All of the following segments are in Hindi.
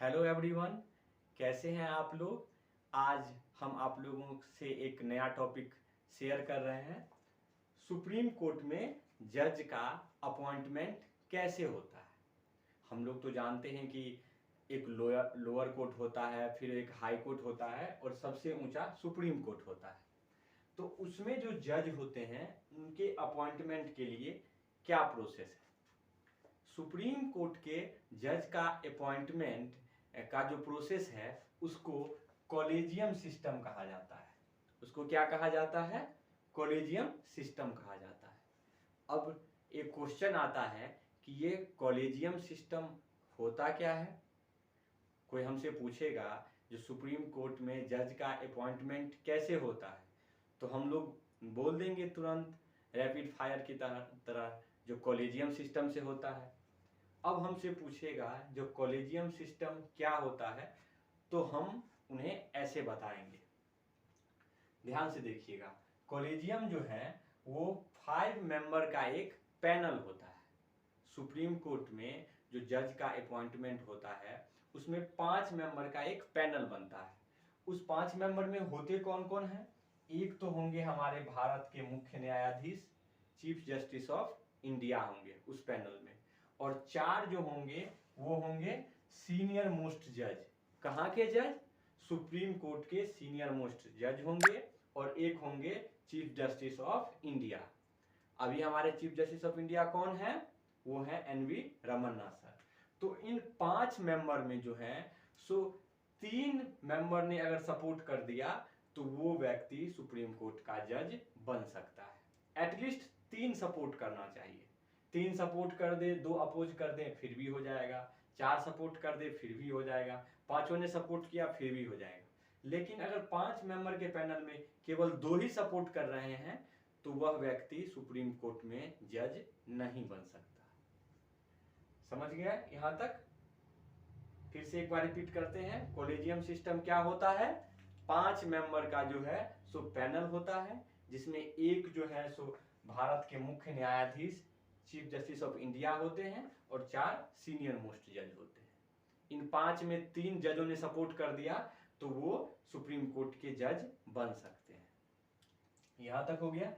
हेलो एवरीवन, कैसे हैं आप लोग। आज हम आप लोगों से एक नया टॉपिक शेयर कर रहे हैं। सुप्रीम कोर्ट में जज का अपॉइंटमेंट कैसे होता है। हम लोग तो जानते हैं कि एक लोअर कोर्ट होता है, फिर एक हाई कोर्ट होता है और सबसे ऊंचा सुप्रीम कोर्ट होता है। तो उसमें जो जज होते हैं उनके अपॉइंटमेंट के लिए क्या प्रोसेस है। सुप्रीम कोर्ट के जज का अपॉइंटमेंट का जो प्रोसेस है उसको कॉलेजियम सिस्टम कहा जाता है। उसको क्या कहा जाता है? कॉलेजियम सिस्टम कहा जाता है। अब एक क्वेश्चन आता है कि ये कॉलेजियम सिस्टम होता क्या है। कोई हमसे पूछेगा जो सुप्रीम कोर्ट में जज का अपॉइंटमेंट कैसे होता है, तो हम लोग बोल देंगे तुरंत रैपिड फायर की तरह जो कॉलेजियम सिस्टम से होता है। अब हमसे पूछेगा जो कॉलेजियम सिस्टम क्या होता है, तो हम उन्हें ऐसे बताएंगे। ध्यान से देखिएगा, कॉलेजियम जो है वो 5 मेंबर का एक पैनल होता है। सुप्रीम कोर्ट में जो जज का अपॉइंटमेंट होता है उसमें 5 मेंबर का एक पैनल बनता है। उस 5 मेंबर में होते कौन कौन है? एक तो होंगे हमारे भारत के मुख्य न्यायाधीश, चीफ जस्टिस ऑफ इंडिया होंगे उस पैनल में, और 4 जो होंगे वो होंगे सीनियर मोस्ट जज। कहाँ के जज? सुप्रीम कोर्ट के सीनियर मोस्ट जज होंगे, और एक होंगे चीफ जस्टिस ऑफ इंडिया। अभी हमारे चीफ जस्टिस ऑफ इंडिया कौन है? वो है एनवी रमन्ना सर। तो इन 5 मेंबर में जो है सो 3 मेंबर ने अगर सपोर्ट कर दिया तो वो व्यक्ति सुप्रीम कोर्ट का जज बन सकता है। एटलीस्ट 3 सपोर्ट करना चाहिए। 3 सपोर्ट कर दे, 2 अपोज कर दे फिर भी हो जाएगा, 4 सपोर्ट कर दे फिर भी हो जाएगा, 5 ने सपोर्ट किया फिर भी हो जाएगा। लेकिन अगर 5 मेंबर के पैनल में केवल 2 ही सपोर्ट कर रहे हैं तो वह व्यक्ति सुप्रीम कोर्ट में जज नहीं बन सकता। समझ गया यहां तक? फिर से एक बार रिपीट करते हैं, कॉलेजियम सिस्टम क्या होता है? 5 मेंबर का जो है सो पैनल होता है, जिसमें एक जो है सो भारत के मुख्य न्यायाधीश चीफ जस्टिस ऑफ इंडिया होते हैं और 4 सीनियर मोस्ट जज होते हैं। इन 5 में 3 जजों ने सपोर्ट कर दिया तो वो सुप्रीम कोर्ट के जज बन सकते हैं। यहां तक हो गया।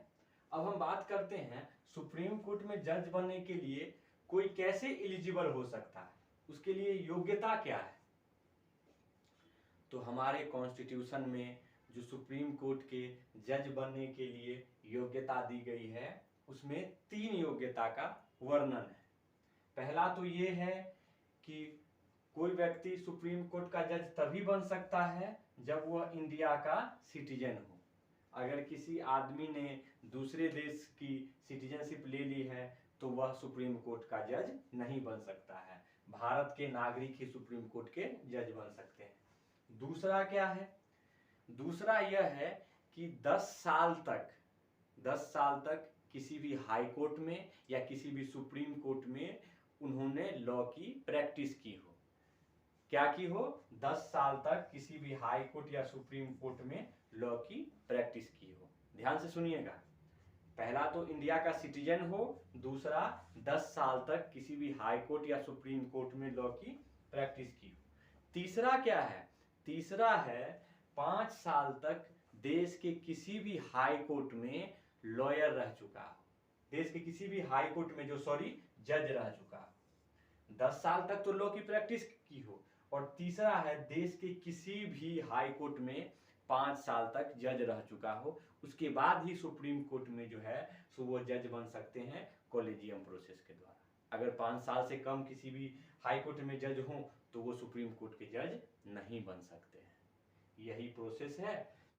अब हम बात करते हैं सुप्रीम कोर्ट में जज बनने के लिए कोई कैसे एलिजिबल हो सकता है, उसके लिए योग्यता क्या है। तो हमारे कॉन्स्टिट्यूशन में जो सुप्रीम कोर्ट के जज बनने के लिए योग्यता दी गई है उसमें 3 योग्यता का वर्णन है। पहला तो ये है कि कोई व्यक्ति सुप्रीम कोर्ट का जज तभी बन सकता है जब वह इंडिया का सिटीजन हो। अगर किसी आदमी ने दूसरे देश की सिटीजनशिप ले ली है तो वह सुप्रीम कोर्ट का जज नहीं बन सकता है। भारत के नागरिक ही सुप्रीम कोर्ट के जज बन सकते हैं। दूसरा क्या है? दूसरा यह है कि 10 साल तक किसी भी हाई कोर्ट में या किसी भी सुप्रीम कोर्ट में उन्होंने लॉ की प्रैक्टिस की हो। क्या की हो? 10 साल तक किसी भी हाई कोर्ट या सुप्रीम कोर्ट में लॉ की प्रैक्टिस की हो। ध्यान से सुनिएगा, पहला तो इंडिया का सिटीजन हो, दूसरा 10 साल तक किसी भी हाई कोर्ट या सुप्रीम कोर्ट में लॉ की प्रैक्टिस की हो। तीसरा क्या है? तीसरा है 5 साल तक देश के किसी भी हाई कोर्ट में लॉयर रह चुका हो। देश के किसी भी हाई कोर्ट में जज रह चुका हो। 10 साल तक तो लॉ की प्रैक्टिस की हो, और तीसरा है देश के किसी भी हाई कोर्ट में 5 साल तक जज रह चुका हो। उसके बाद ही सुप्रीम कोर्ट में जो है सो वो जज बन सकते हैं कॉलेजियम प्रोसेस के द्वारा। अगर 5 साल से कम किसी भी हाई कोर्ट में जज हो तो वो सुप्रीम कोर्ट के जज नहीं बन सकते हैं। यही प्रोसेस है